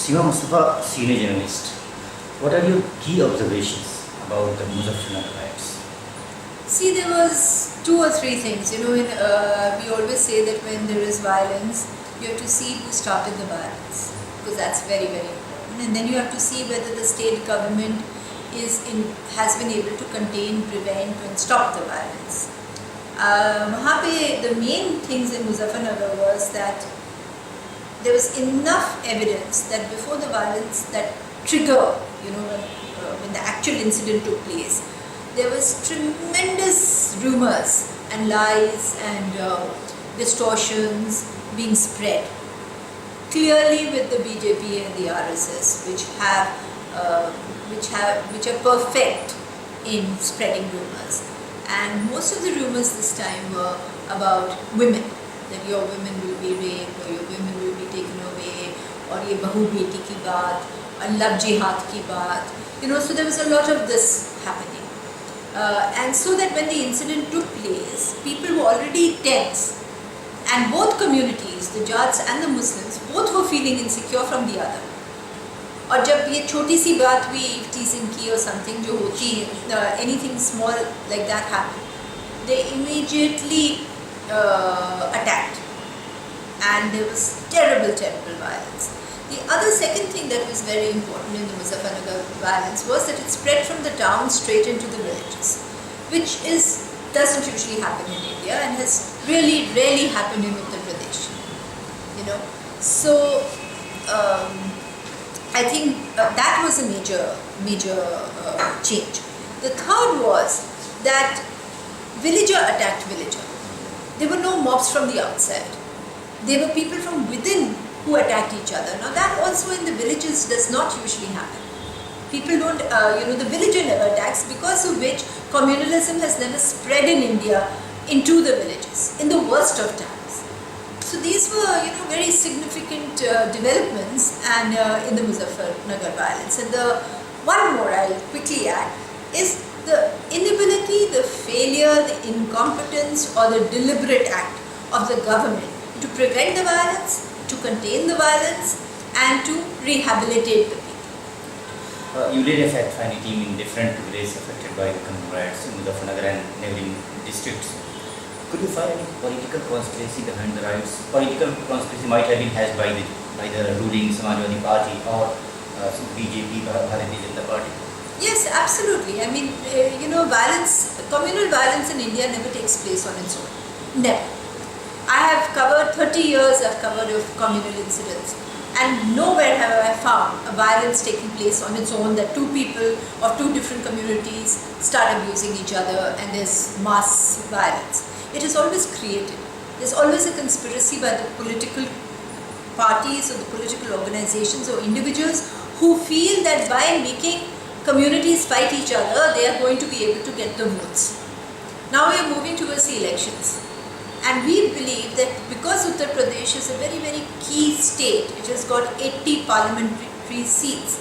Seema Mustafa, senior journalist. What are your key observations about the Muzaffarnagar riots? See, there was two or three things. We always say that when there is violence, you have to see who started the violence, because that's very, very important. And then you have to see whether the state government has been able to contain, prevent, and stop the violence. The main things in Muzaffarnagar was that there was enough evidence that before the violence, that trigger, when the actual incident took place, there was tremendous rumors and lies and distortions being spread, clearly with the BJP and the RSS, which are perfect in spreading rumors. And most of the rumors this time were about women, that your women will be raped, or your women will be taken away, or ye bahu beti ki baat, or love jihad ki baat. So there was a lot of this happening. And so that when the incident took place, people were already tense. And both communities, the Jats and the Muslims, both were feeling insecure from the other. और जब ये छोटी सी बात हुई teasing की or something जो होती है, anything small like that happened, they immediately attacked, and there was terrible violence. The other second thing that was very important in the Muzaffarnagar violence was that it spread from the town straight into the villages, which doesn't usually happen in India and has really rarely happened in Uttar Pradesh. So I think that was a major change. The third was that villager attacked villager. There were no mobs from the outside. There were people from within who attacked each other. Now that also in the villages does not usually happen. People don't, the villager never attacks, because of which communalism has never spread in India into the villages in the worst of times. So these were, very significant developments and in the Muzaffarnagar violence. And the one more I'll quickly add is the inability, the failure, the incompetence, or the deliberate act of the government to prevent the violence, to contain the violence, and to rehabilitate the people. You led a fact-finding team in different villages affected by the Khanur riots in Muzaffarnagar and neighboring districts. Could you find any political conspiracy behind the riots? Political conspiracy might have been hatched by the ruling Samajwadi Party or BJP, Bharatiya Janata Party. Yes, absolutely. I mean, communal violence in India never takes place on its own. Never. I have covered 30 years of communal incidents, and nowhere have I found a violence taking place on its own, that two people of two different communities start abusing each other and there's mass violence. It is always created. There's always a conspiracy by the political parties or the political organizations or individuals who feel that by making communities fight each other, they are going to be able to get the votes. Now we are moving towards the elections. And we believe that because Uttar Pradesh is a very, very key state, it has got 80 parliamentary seats.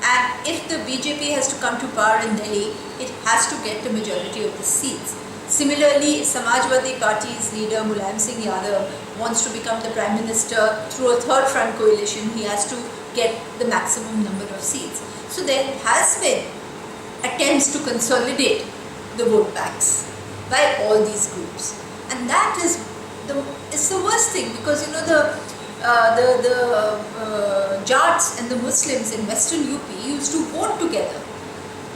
And if the BJP has to come to power in Delhi, it has to get the majority of the seats. Similarly, Samajwadi Party's leader Mulayam Singh Yadav wants to become the Prime Minister through a third front coalition. He has to get the maximum number of seats. So there has been attempts to consolidate the vote banks by all these groups. And that is the worst thing, because the Jats and the Muslims in Western UP used to vote together.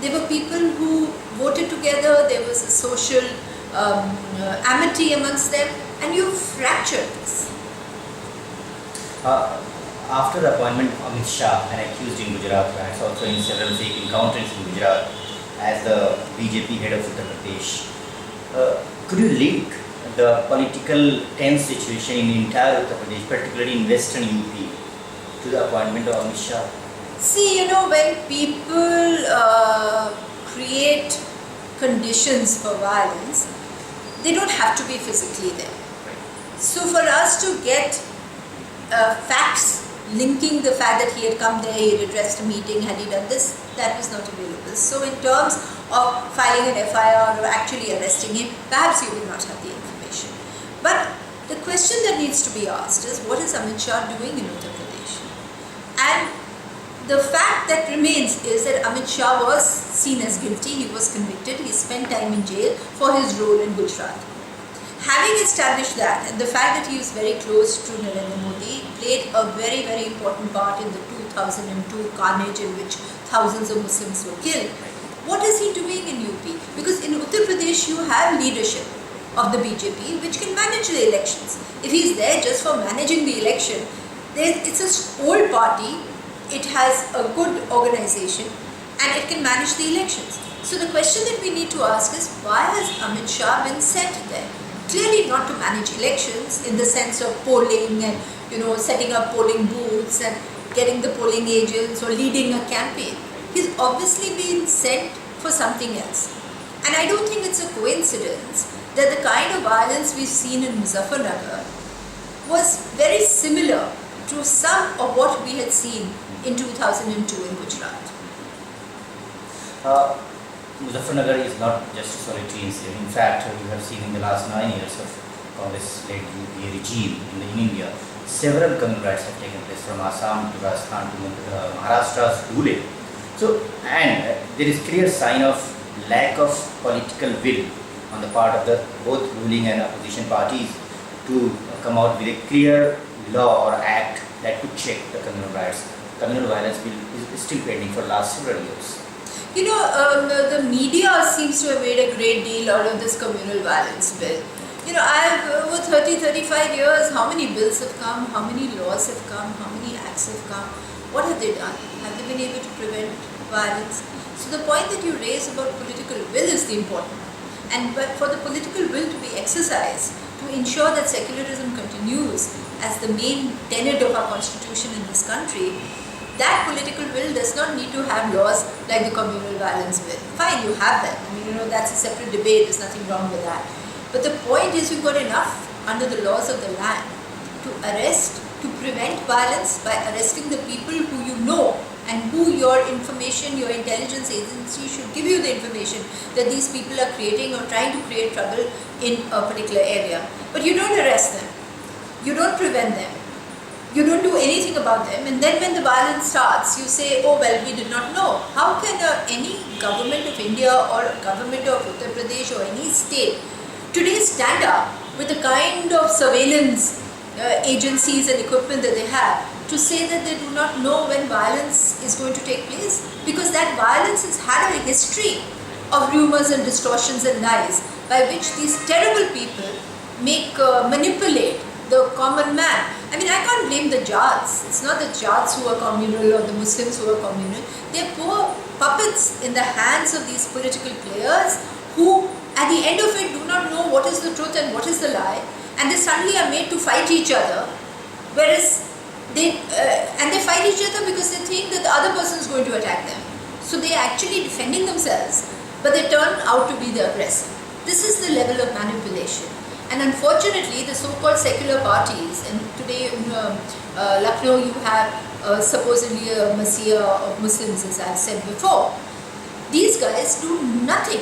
There were people who voted together. There was a social amity amongst them, and you fractured this. After the appointment of Amit Shah, an accused in Gujarat, and also in several fake encounters in Gujarat as the BJP head of Uttar Pradesh, could you link the political tense situation in entire Uttar Pradesh, particularly in Western UP, to the appointment of Amit Shah? See, when people create conditions for violence, they don't have to be physically there. So for us to get facts linking the fact that he had come there, he had addressed a meeting, had he done this, that was not available. So in terms of filing an FIR or actually arresting him, perhaps you will not have the information. But the question that needs to be asked is, what is Amit Shah doing in Uttar Pradesh? And the fact that remains is that Amit Shah was seen as guilty, he was convicted, he spent time in jail for his role in Gujarat. Having established that, and the fact that he was very close to Narendra Modi, played a very, very important part in the 2002 carnage in which thousands of Muslims were killed. What is he doing in UP? Because in Uttar Pradesh you have leadership of the BJP which can manage the elections. If he is there just for managing the election, it's an old party, it has a good organization and it can manage the elections. So the question that we need to ask is, why has Amit Shah been sent there? Clearly not to manage elections in the sense of polling and setting up polling booths and getting the polling agents or leading a campaign. He's obviously been sent for something else. And I don't think it's a coincidence that the kind of violence we've seen in Muzaffarnagar was very similar to some of what we had seen in 2002 in Gujarat. Muzaffarnagar is not just a solitary incident. In fact, you have seen in the last 9 years of Congress-led UPA regime in India, several communal riots have taken place from Assam to Rajasthan to Maharashtra's Dhule. So, and there is clear sign of lack of political will on the part of the both ruling and opposition parties to come out with a clear law or act that could check the communal riots. Communal violence bill is still pending for last several years. The media seems to have made a great deal out of this communal violence bill. Over 30-35 years, how many bills have come, how many laws have come, how many acts have come? What have they done? Have they been able to prevent violence? So the point that you raise about political will is the important one. And but for the political will to be exercised, to ensure that secularism continues as the main tenet of our constitution in this country, that political will does not need to have laws like the communal violence bill. Fine, you have that. That's a separate debate. There's nothing wrong with that. But the point is, you've got enough under the laws of the land to arrest, to prevent violence by arresting the people who you know and who your information, your intelligence agency should give you the information that these people are creating or trying to create trouble in a particular area. But you don't arrest them. You don't prevent them. You don't do anything about them, and then when the violence starts, you say, oh well, we did not know. How can any government of India or government of Uttar Pradesh or any state today stand up with the kind of surveillance agencies and equipment that they have to say that they do not know when violence is going to take place? Because that violence has had a history of rumors and distortions and lies by which these terrible people manipulate the common man. I can't blame the Jats. It's not the Jats who are communal or the Muslims who are communal. They're poor puppets in the hands of these political players who, at the end of it, do not know what is the truth and what is the lie, and they suddenly are made to fight each other, whereas they fight each other because they think that the other person is going to attack them. So they are actually defending themselves, but they turn out to be the aggressor. This is the level of manipulation. And unfortunately, the so-called secular parties, and today in Lucknow you have supposedly a messiah of Muslims, as I've said before, these guys do nothing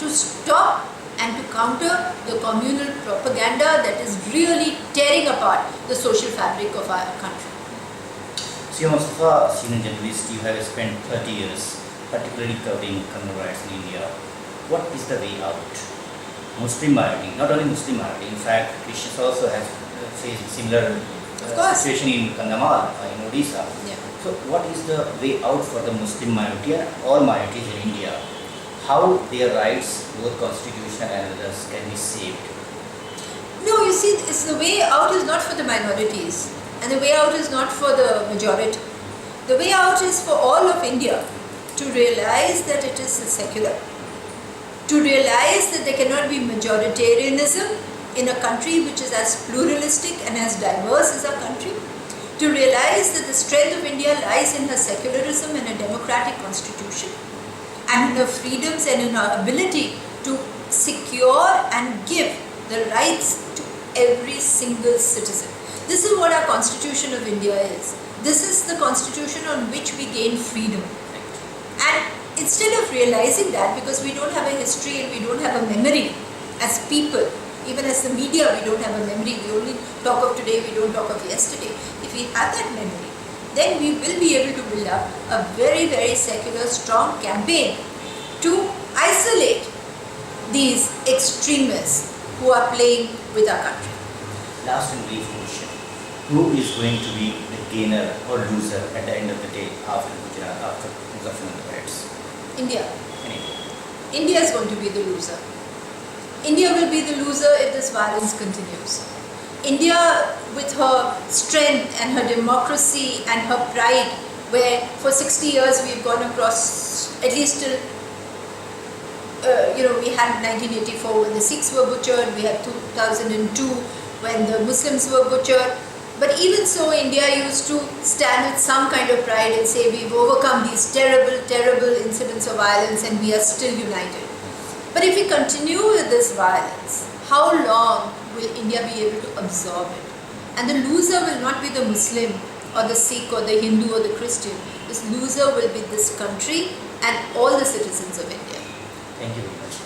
to stop and to counter the communal propaganda that is really tearing apart the social fabric of our country. Seema Mustafa, senior journalist, you have spent 30 years particularly covering communal rights in India. What is the way out? Muslim minority, not only Muslim minority, in fact Christians also have faced similar situation in Kandhamal, in Odisha. Yeah. So what is the way out for the Muslim minority and all minorities in India? How their rights, both constitutional and others, can be saved? No, you see, the way out is not for the minorities, and the way out is not for the majority. The way out is for all of India to realize that it is secular, to realize that there cannot be majoritarianism in a country which is as pluralistic and as diverse as our country, to realize that the strength of India lies in her secularism and a democratic constitution, and in her freedoms and in her ability to secure and give the rights to every single citizen. This is what our Constitution of India is. This is the constitution on which we gain freedom. And instead of realizing that, because we don't have a history and we don't have a memory as people, even as the media, we don't have a memory. We only talk of today, we don't talk of yesterday. If we had that memory, then we will be able to build up a very, very secular, strong campaign to isolate these extremists who are playing with our country. Last and brief question. Who is going to be the gainer or loser at the end of the day after Gujarat, after Muzaffar and the riots? India. In India. India is going to be the loser. India will be the loser if this violence continues. India, with her strength and her democracy and her pride, where for 60 years we've gone across, at least till, we had 1984 when the Sikhs were butchered, we had 2002 when the Muslims were butchered. But even so, India used to stand with some kind of pride and say we've overcome these terrible, terrible incidents of violence and we are still united. But if we continue with this violence, how long will India be able to absorb it? And the loser will not be the Muslim or the Sikh or the Hindu or the Christian. This loser will be this country and all the citizens of India. Thank you very much.